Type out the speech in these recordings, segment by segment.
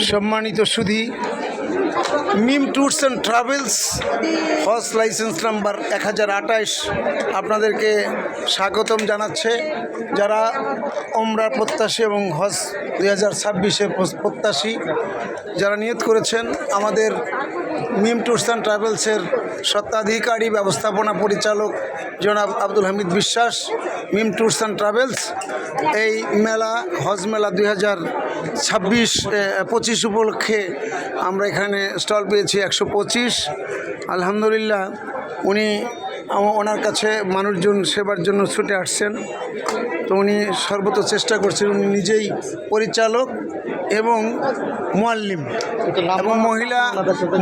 সম্মানিত সুধী, Mim tours and travels first licence number 1028 আপনাদেরকে স্বাগতম জানাচ্ছে। যারা ওমরা প্রত্যাশী এবং হজ 2026-এর প্রত্যাশী যারা নিয়ত করেছেন, আমাদের মিম ট্যুরস অ্যান্ড ট্রাভেলসের স্বত্বাধিকারী ব্যবস্থাপনা পরিচালক জনাব আব্দুল হামিদ বিশ্বাস, মিম ট্যুরস অ্যান্ড ট্রাভেলস এই মেলা হজ মেলা 2026 উপলক্ষে আমরা এখানে স্টল পেয়েছি 125। আলহামদুলিল্লাহ, উনি ওনার কাছে মানুষজন সেবার জন্য ছুটে আসছেন। তো উনি সর্বত চেষ্টা করছেন। উনি নিজেই পরিচালক এবং মুআল্লিম, এবং মহিলা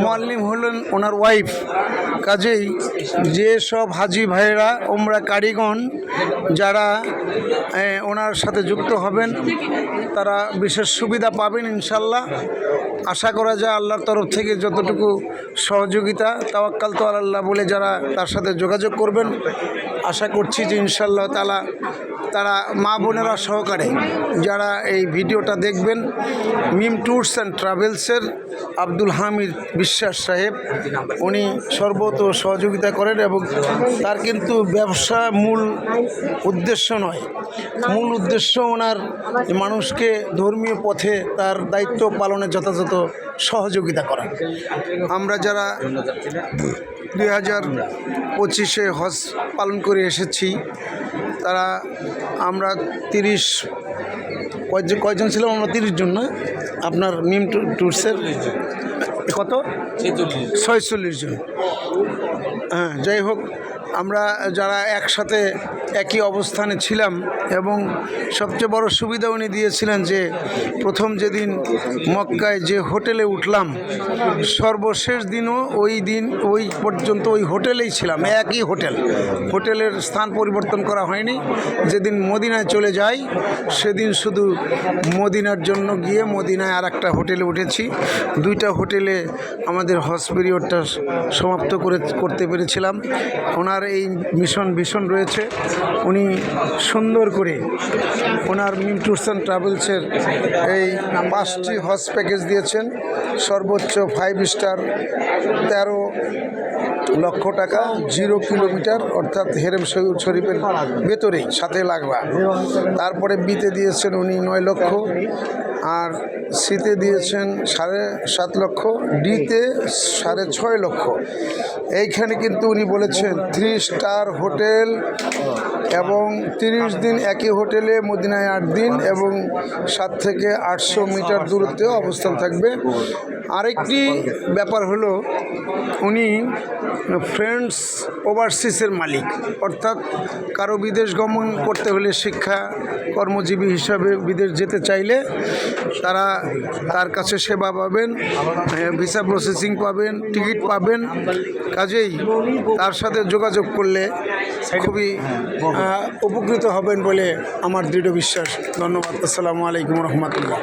মুআল্লিম হলেন ওনার ওয়াইফ। কাজেই যেসব হাজি ভাইয়েরা ওমরা কারিগণ যারা ওনার সাথে যুক্ত হবেন, তারা বিশেষ সুবিধা পাবেন ইনশাল্লাহ। আশা করা যায় আল্লাহর তরফ থেকে যতটুকু সহযোগিতা, তাওয়াক্কাল তো আল্লাহ বলে যারা তার সাথে যোগাযোগ করবেন, আশা করছি যে ইনশাল্লাহ তারা মা বোনেরা সহকারে যারা এই ভিডিওটা দেখবেন, মিম ট্যুরস অ্যান্ড ট্রাভেলসের আব্দুল হামিদ বিশ্বাস সাহেব, উনি সর্বত সহযোগিতা করেন। এবং তার কিন্তু ব্যবসা মূল উদ্দেশ্য নয়, মূল উদ্দেশ্য ওনার মানুষকে ধর্মীয় পথে তার দায়িত্ব পালনে যথাযথ সহযোগিতা করা। আমরা যারা 2025-এ হজ পালন করে এসেছি, তারা আমরা 30 কয়জন ছিলাম? আমরা 30 জন না, আপনার মিম ট্যুরসের কত 46 জন। হ্যাঁ, যাই হোক, আমরা যারা একসাথে একই অবস্থানে ছিলাম, এবং সবচেয়ে বড় সুবিধা উনি দিয়েছিলেন যে প্রথম যেদিন মক্কায় যে হোটেলে উঠলাম, সর্বশেষ দিনও ওই পর্যন্ত ওই হোটেলেই ছিলাম, একই হোটেলের স্থান পরিবর্তন করা হয়নি। যেদিন মদিনায় চলে যাই, সেদিন শুধু মদিনার জন্য গিয়ে মদিনায় আর একটা হোটেলে উঠেছি। 2টা হোটেলে আমাদের হজ পিরিয়ডটা সমাপ্ত করতে পেরেছিলাম। ওনার এই ভীষণ রয়েছে। উনি সুন্দর করে ওনার মিম ট্যুরস অ্যান্ড ট্রাভেলসের এই 5টি হজ প্যাকেজ দিয়েছেন। সর্বোচ্চ 5 স্টার 13 লক্ষ টাকা, 0 কিলোমিটার, অর্থাৎ হেরেম শরীফের ভেতরেই, সাথে লাগবা। তারপরে বিতে দিয়েছেন উনি 9 লক্ষ, আর সিতে দিয়েছেন 7.5 লক্ষ, ডিতে 6.5 লক্ষ। এইখানে কিন্তু উনি বলেছেন 3 স্টার হোটেল, এবং 30 দিন একই হোটেলে, মদিনায় 8 দিন, এবং 7 থেকে 800 মিটার দূরত্বেও অবস্থান থাকবে। আরেকটি ব্যাপার হলো, উনি ফ্রেন্ডস ওভারসিসের মালিক, অর্থাৎ কারো বিদেশ গমন করতে হলে, শিক্ষা কর্মজীবী হিসাবে বিদেশ যেতে চাইলে তারা তার কাছে সেবা পাবেন, ভিসা প্রসেসিং পাবেন, টিকিট পাবেন। কাজেই তার সাথে যোগাযোগ করলে খুবই উপকৃত হবেন বলে আমার দৃঢ় বিশ্বাস। ধন্যবাদ। আসসালামু আলাইকুম রহমতুল্লাহ।